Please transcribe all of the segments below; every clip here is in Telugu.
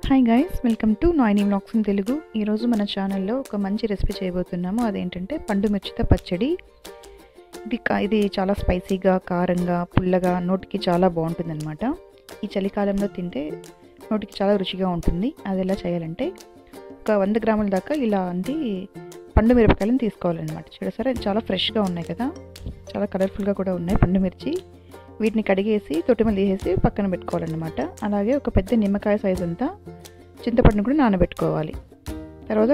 Hi guys, welcome to Nayini vlogs in Telugu. ఈరోజు మన ఛానల్లో ఒక మంచి రెసిపీ చేయబోతున్నాము. అదేంటంటే పండు మిర్చితో పచ్చడి. ఇది చాలా స్పైసీగా, కారంగా, పుల్లగా, నోటికి చాలా బాగుంటుందన్నమాట. ఈ చలికాలంలో తింటే నోటికి చాలా రుచిగా ఉంటుంది. అది ఎలా చేయాలంటే ఒక 100 గ్రాముల దాకా ఇలాంటి పండు మిరపకాయలను తీసుకోవాలన్నమాట. చూడసారా, చాలా ఫ్రెష్గా ఉన్నాయి కదా, చాలా కలర్ఫుల్గా కూడా ఉన్నాయి పండు మిర్చి. వీటిని కడిగేసి తొట్టిమలు తీసేసి పక్కన పెట్టుకోవాలన్నమాట. అలాగే ఒక పెద్ద నిమ్మకాయ సైజ్ అంతా చింతపండుని కూడా నానబెట్టుకోవాలి. తర్వాత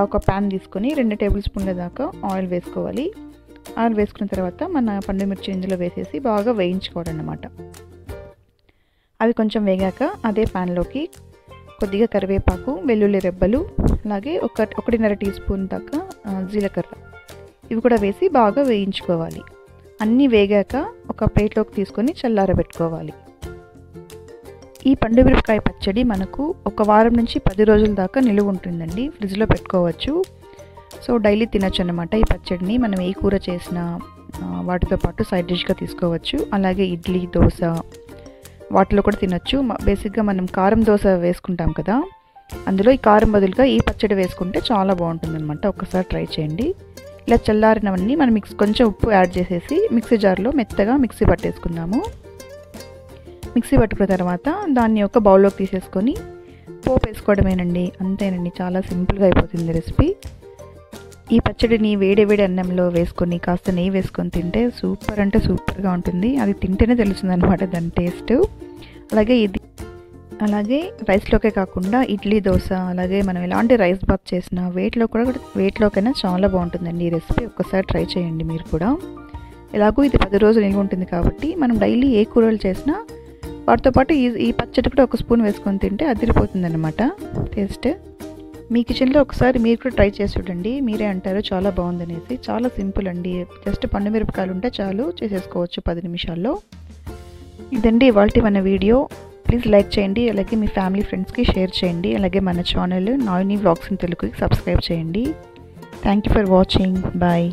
ఒక ప్యాన్ తీసుకొని 2 టేబుల్ స్పూన్ల దాకా ఆయిల్ వేసుకోవాలి. ఆయిల్ వేసుకున్న తర్వాత మన పండు మిర్చి ఇందులో వేసేసి బాగా వేయించుకోవాలన్నమాట. అవి కొంచెం వేగాక అదే ప్యాన్లోకి కొద్దిగా కరివేపాకు, వెల్లుల్లి రెబ్బలు, అలాగే 1.5 టీ స్పూన్ దాకా జీలకర్ర, ఇవి కూడా వేసి బాగా వేయించుకోవాలి. అన్నీ వేగాక ఒక ప్లేట్లోకి తీసుకొని చల్లారబెట్టుకోవాలి. ఈ పండు మిరపకాయ పచ్చడి మనకు 1 వారం నుంచి 10 రోజుల దాకా నిలువ ఉంటుందండి. ఫ్రిడ్జ్లో పెట్టుకోవచ్చు. సో డైలీ తినచ్చు అన్నమాట. ఈ పచ్చడిని మనం ఏ కూర చేసినా వాటితో పాటు సైడ్ డిష్గా తీసుకోవచ్చు. అలాగే ఇడ్లీ, దోశ వాటిలో కూడా తినచ్చు. బేసిక్గా మనం కారం దోశ వేసుకుంటాం కదా, అందులో ఈ కారం బదులుగా ఈ పచ్చడి వేసుకుంటే చాలా బాగుంటుంది అనమాట. ఒక్కసారి ట్రై చేయండి. ఇలా చల్లారినవన్నీ మనం కొంచెం ఉప్పు యాడ్ చేసేసి మిక్సీ జార్లో మెత్తగా మిక్సీ పట్టేసుకుందాము. మిక్సీ పట్టుకున్న తర్వాత దాన్ని ఒక బౌల్లోకి తీసేసుకొని పోపు వేసుకోవడమేనండి. అంతేనండి, చాలా సింపుల్గా అయిపోతుంది రెసిపీ. ఈ పచ్చడిని వేడి అన్నంలో వేసుకొని కాస్త నెయ్యి వేసుకొని తింటే సూపర్ అంటే సూపర్గా ఉంటుంది. అది తింటేనే తెలుస్తుంది అనమాట దాని టేస్ట్. అలాగే రైస్లోకే కాకుండా ఇడ్లీ, దోశ, అలాగే మనం ఎలాంటి రైస్ బాత్ చేసినా వెయిట్లోకైనా చాలా బాగుంటుందండి ఈ రెసిపీ. ఒక్కసారి ట్రై చేయండి మీరు కూడా. ఎలాగో ఇది 10 రోజులు నిల్వ ఉంటుంది కాబట్టి మనం డైలీ ఏ కూరలు చేసినా వాటితో పాటు ఈ పచ్చడి కూడా 1 స్పూన్ వేసుకొని తింటే అదిరిపోతుంది అనమాట టేస్ట్. మీ కిచెన్లో ఒకసారి మీరు కూడా ట్రై చేసి చూడండి. మీరే అంటారు చాలా బాగుందనేసి. చాలా సింపుల్ అండి. జస్ట్ పండు మిరపకాయలు ఉంటే చాలు, చేసేసుకోవచ్చు 10 నిమిషాల్లో. ఇదండి ఇవాల్టి మన వీడియో. ప్లీజ్ లైక్ చేయండి, అలాగే మీ ఫ్యామిలీ ఫ్రెండ్స్కి షేర్ చేయండి. అలాగే మన ఛానల్ నాయిని వ్లాగ్స్ ఇన్ తెలుగుకి సబ్స్క్రైబ్ చేయండి. Thank you for watching. Bye.